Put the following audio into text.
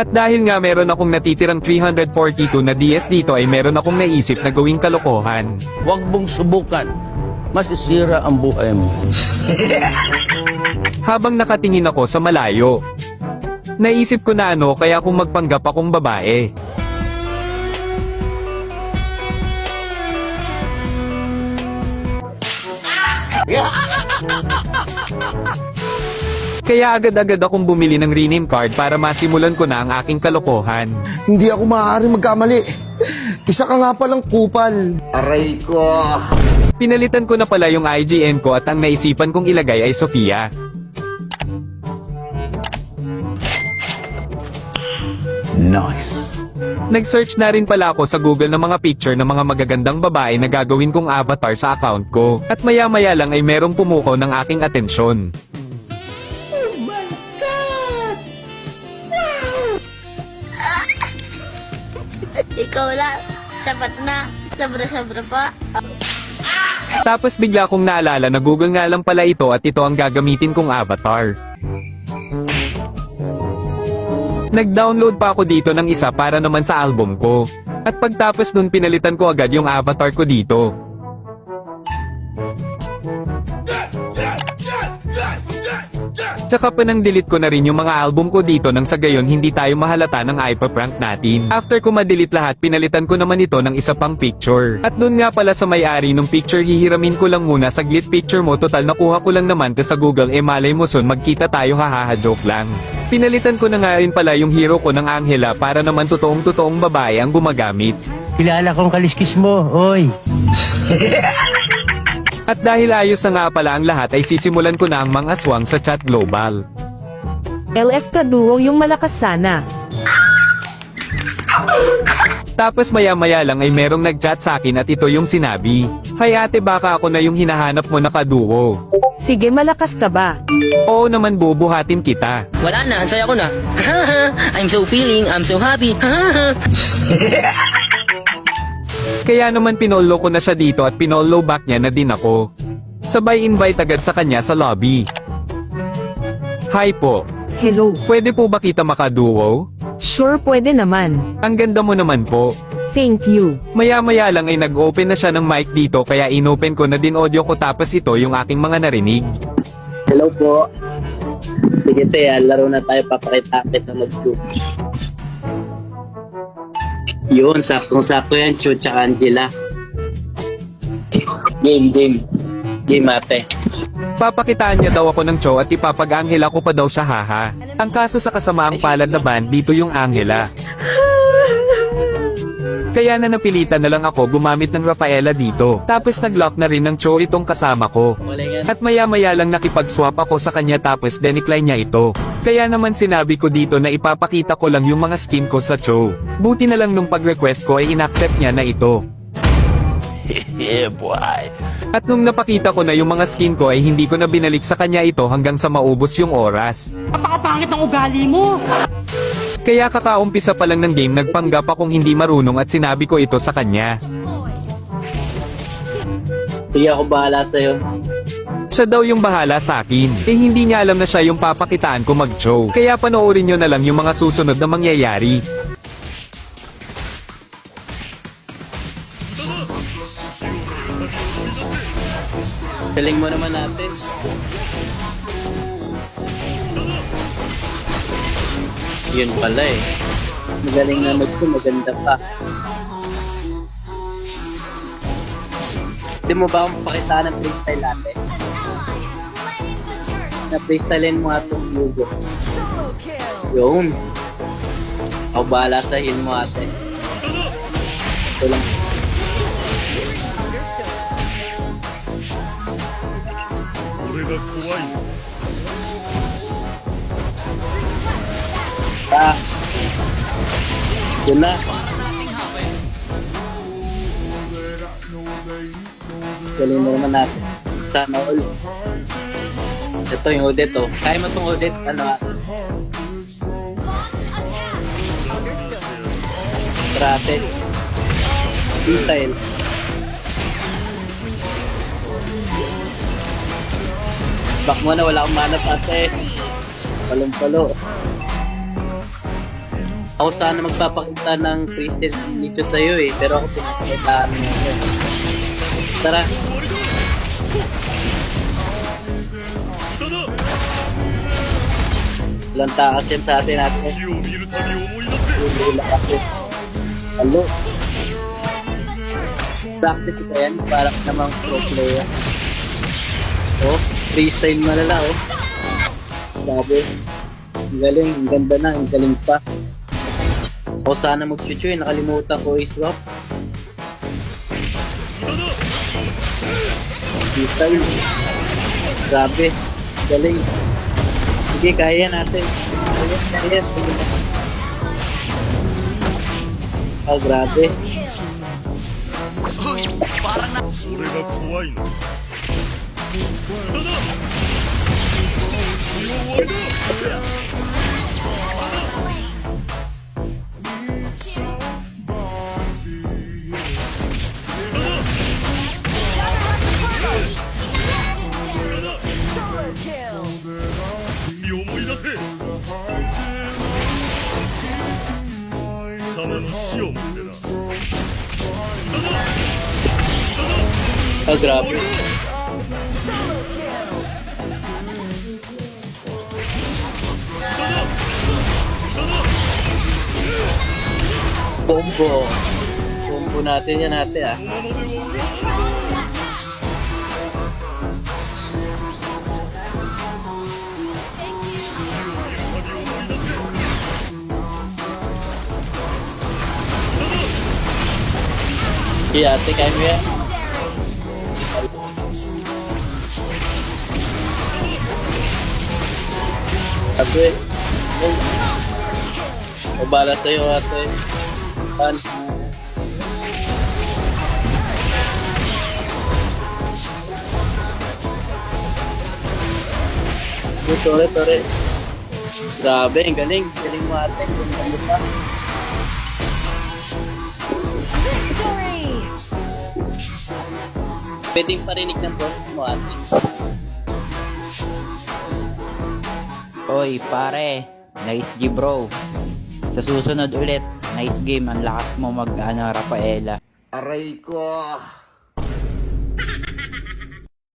At dahil nga meron akong natitirang 342 na DS dito ay meron akong naisip na gawing kalokohan. Huwag mong subukan. Masisira ang buhay mo. Habang nakatingin ako sa malayo, naisip ko na kaya kung magpanggap akong babae. Kaya agad-agad akong bumili ng rename card para masimulan ko na ang aking kalokohan. Hindi ako maaaring magkamali. Isa ka nga palang kupal. Aray ko. Pinalitan ko na pala yung IGN ko at ang naisipan kong ilagay ay Sofia. Nice. Nag-search na rin pala ako sa Google ng mga picture ng mga magagandang babae na gagawin kong avatar sa account ko. At maya-maya lang ay merong pumukaw ng aking atensyon. Ikaw lang. Sapat na. Sobra-sobra pa. Tapos bigla kong naalala na Google nga lang pala ito at ito ang gagamitin kong avatar. Nag-download pa ako dito ng isa para naman sa album ko. At pagtapos nun pinalitan ko agad yung avatar ko dito. Tsaka pa nang delete ko na rin yung mga album ko dito nang sa gayon hindi tayo mahalata ng ipa-prank natin. After ko ma-delete lahat pinalitan ko naman ito ng isa pang picture. At dun nga pala sa may-ari ng picture hihiramin ko lang muna saglit picture mo total nakuha ko lang naman to sa Google malay mo son magkita tayo hahaha joke lang. Pinalitan ko na nga rin pala yung hero ko ng Angela para naman totoong babae ang gumagamit. Kilala kong kaliskis mo, oy. At dahil ayos na nga pala ang lahat ay sisimulan ko na ang mga aswang sa chat global. LF ka duo yung malakas sana. Tapos maya-maya lang ay merong nag-chat sa akin at ito yung sinabi. Hay ate baka ako na yung hinahanap mo na kaduo. Sige malakas ka ba? Oo naman bubuhatin kita. Wala na, ang saya ko na. I'm so feeling, I'm so happy. Kaya naman pinolo ko na siya dito at pinolo back niya na din ako. Sabay invite agad sa kanya sa lobby. Hi po. Hello. Pwede po ba kita makaduo? Sure pwede naman. Ang ganda mo naman po. Thank you. Maya-maya lang ay nag-open na siya ng mic dito kaya inopen ko na din audio ko tapos ito yung aking mga narinig. Hello po. Sige te, laro na tayo, papakita kita mag-group. Yun, saktong-sakto yan, Chu, tsaka Angela. Game ate. Papakitaan niya daw ako ng Cho at ipapag-Angela ko pa daw siya haha. Ang kaso sa kasamaang palad na band dito yung Angela. Kaya na napilitan na lang ako gumamit ng Rafaela dito. Tapos nag-lock na rin ng Cho itong kasama ko. At maya-maya lang nakipag-swap ako sa kanya tapos decline niya ito. Kaya naman sinabi ko dito na ipapakita ko lang yung mga skin ko sa Cho. Buti na lang nung pag-request ko ay inaccept niya na ito. Yeah, boy. At nung napakita ko na yung mga skin ko ay hindi ko na binalik sa kanya ito hanggang sa maubos yung oras. Napakapangit ng ugali mo! Kaya kakaumpisa pa lang ng game nagpanggap akong hindi marunong at sinabi ko ito sa kanya. Sige ako bahala sa'yo. Siya daw yung bahala sa akin. Hindi niya alam na siya yung papakitaan ko mag-show. Kaya panoorin nyo na lang yung mga susunod na mangyayari. Galing mo naman natin. Yun pala eh. Magaling na maganda pa. Hindi mo ba akong pakita ng freestyle natin? Na-freestylein mo nga itong Yugo. Yun. Ako bahala sa heal mo ate. Ito lang. Ah. Yun na. Galing mo naman natin. Sana all. Ito yung Odette oh. Kaya mo itong Odette. Ano ah? Trate. Freestyle. Back mo na, wala akong manap ate. Palong-palo. Ako sana magpapakita ng Christian dito sa'yo eh, pero ako pinakitaan mo yun. Tara. Walang takas yan sa atin natin. Wala kasi. Halo. Practice ka yan, parang namang pro player. Oh, freestyle mo nala oh. Sabi. Ang galing, ang ganda na, ang galing pa. Ako sana mag-chuchoy, nakalimutan ko i-swap. Freestyle. Grabe, galing. Sige, kaya natin. Kaya. Oh, grabe. Oh, grabe. Combo. Combo natin yan ate ah. Okay ate, kaya mo yan. Ate. Mabala sa'yo ate. Pan. Tore. Grabe, ang galing. Galing mo ate. Galing mo pa. Pwedeng parinig ng boses mo ate. Oy, pare. Nice game, bro. Sa susunod ulit, nice game. Ang lakas mo mag, Rafaela. Aray ko.